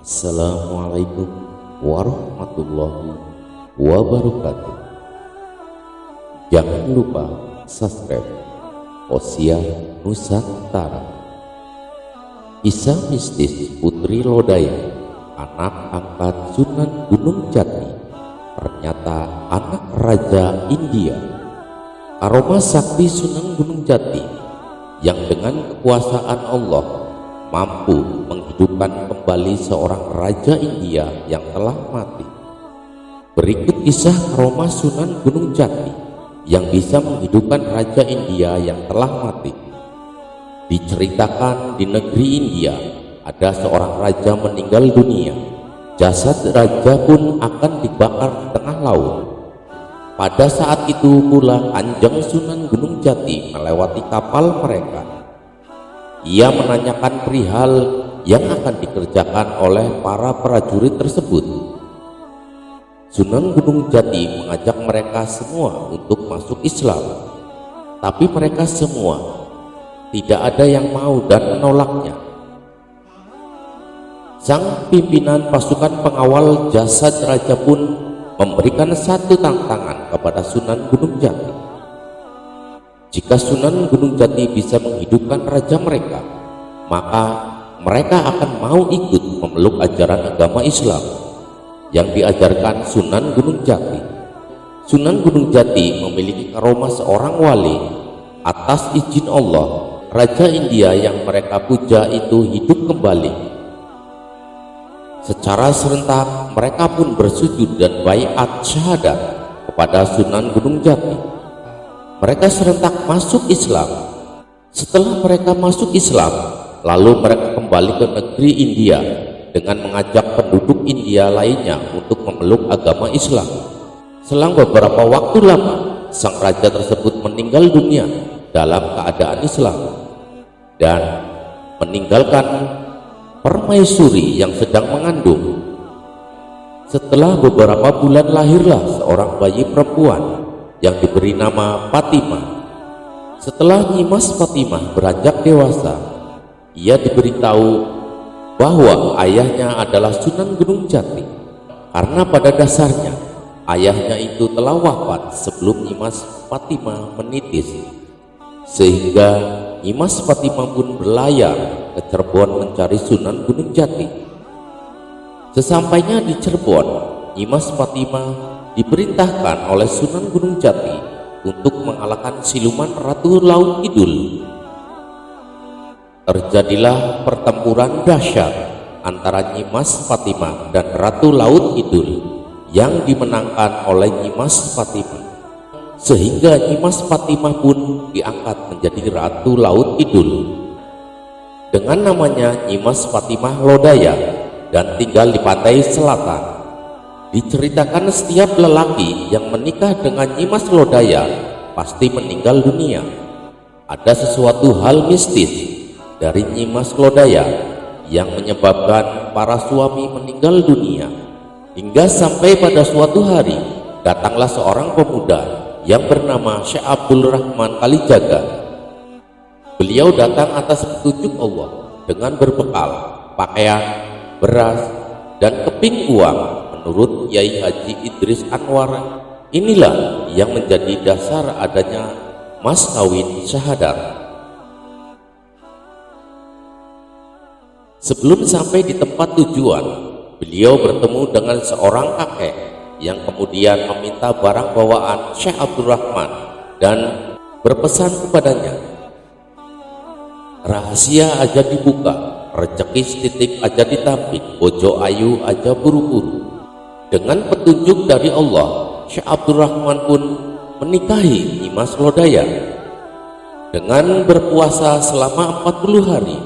Assalamualaikum warahmatullahi wabarakatuh. Jangan lupa subscribe Osia Nusantara. Kisah mistis Putri Lodaya, anak angkat Sunan Gunung Jati, ternyata anak Raja India. Aroma sakti Sunan Gunung Jati yang dengan kekuasaan Allah mampu menghidupkan kembali seorang Raja India yang telah mati. Berikut kisah aroma Sunan Gunung Jati yang bisa menghidupkan Raja India yang telah mati. Diceritakan di negeri India ada seorang raja meninggal dunia. Jasad raja pun akan dibakar di tengah laut. Pada saat itu pula Kanjeng Sunan Gunung Jati melewati kapal mereka. Ia menanyakan perihal yang akan dikerjakan oleh para prajurit tersebut. Sunan Gunung Jati mengajak mereka semua untuk masuk Islam, tapi mereka semua tidak ada yang mau dan menolaknya. Sang pimpinan pasukan pengawal jasad raja pun memberikan satu tantangan kepada Sunan Gunung Jati. Jika Sunan Gunung Jati bisa menghidupkan raja mereka, maka mereka akan mau ikut memeluk ajaran agama Islam yang diajarkan Sunan Gunung Jati. Sunan Gunung Jati memiliki aroma seorang wali. Atas izin Allah, Raja India yang mereka puja itu hidup kembali. Secara serentak mereka pun bersujud dan baiat syahadat kepada Sunan Gunung Jati. Mereka serentak masuk Islam. Setelah mereka masuk Islam, lalu mereka kembali ke negeri India dengan mengajak penduduk India lainnya untuk memeluk agama Islam. Selang beberapa waktu lama, sang raja tersebut meninggal dunia dalam keadaan Islam dan meninggalkan permaisuri yang sedang mengandung. Setelah beberapa bulan lahirlah seorang bayi perempuan yang diberi nama Fatimah. Setelah Nyimas Fatimah beranjak dewasa, ia diberitahu bahwa ayahnya adalah Sunan Gunung Jati, karena pada dasarnya ayahnya itu telah wafat sebelum Nyimas Fatimah menitis, sehingga Nyimas Fatimah pun berlayar ke Cirebon mencari Sunan Gunung Jati. Sesampainya di Cirebon, Nyimas Fatimah diperintahkan oleh Sunan Gunung Jati untuk mengalahkan siluman Ratu Laut Kidul. Terjadilah pertempuran dahsyat antara Nyimas Fatimah dan Ratu Laut Kidul yang dimenangkan oleh Nyimas Fatimah, sehingga Nyimas Fatimah pun diangkat menjadi Ratu Laut Kidul. Dengan namanya Nyimas Fatimah Lodaya dan tinggal di pantai selatan. Diceritakan setiap lelaki yang menikah dengan Nyimas Lodaya pasti meninggal dunia. Ada sesuatu hal mistis dari Nyimas Lodaya yang menyebabkan para suami meninggal dunia. Hingga sampai pada suatu hari datanglah seorang pemuda yang bernama Syekh Abdul Rahman Kalijaga. Beliau datang atas petunjuk Allah dengan berbekal pakaian, beras, dan keping uang. Menurut Kiai Haji Idris Anwar, inilah yang menjadi dasar adanya mas kawin syahadat. Sebelum sampai di tempat tujuan, beliau bertemu dengan seorang kakek yang kemudian meminta barang bawaan Syekh Abdul Rahman dan berpesan kepadanya, rahasia aja dibuka, rezeki setitik aja ditampik, bojo ayu aja buru-buru. Dengan petunjuk dari Allah, Syekh Abdul Rahman pun menikahi Nyimas Lodaya dengan berpuasa selama 40 hari,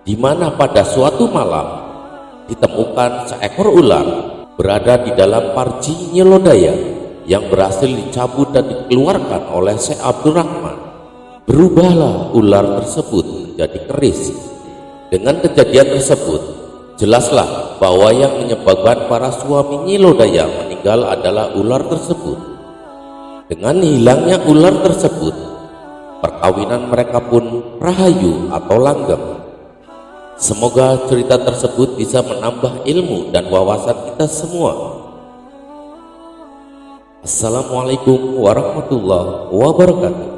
di mana pada suatu malam ditemukan seekor ular berada di dalam parji Nyi Lodaya yang berhasil dicabut dan dikeluarkan oleh Syekh Abdul Rahman. Berubahlah ular tersebut menjadi keris. Dengan kejadian tersebut, jelaslah bahwa yang menyebabkan para suami Nyi Lodaya meninggal adalah ular tersebut. Dengan hilangnya ular tersebut, perkawinan mereka pun rahayu atau langgeng. Semoga cerita tersebut bisa menambah ilmu dan wawasan kita semua. Assalamualaikum warahmatullahi wabarakatuh.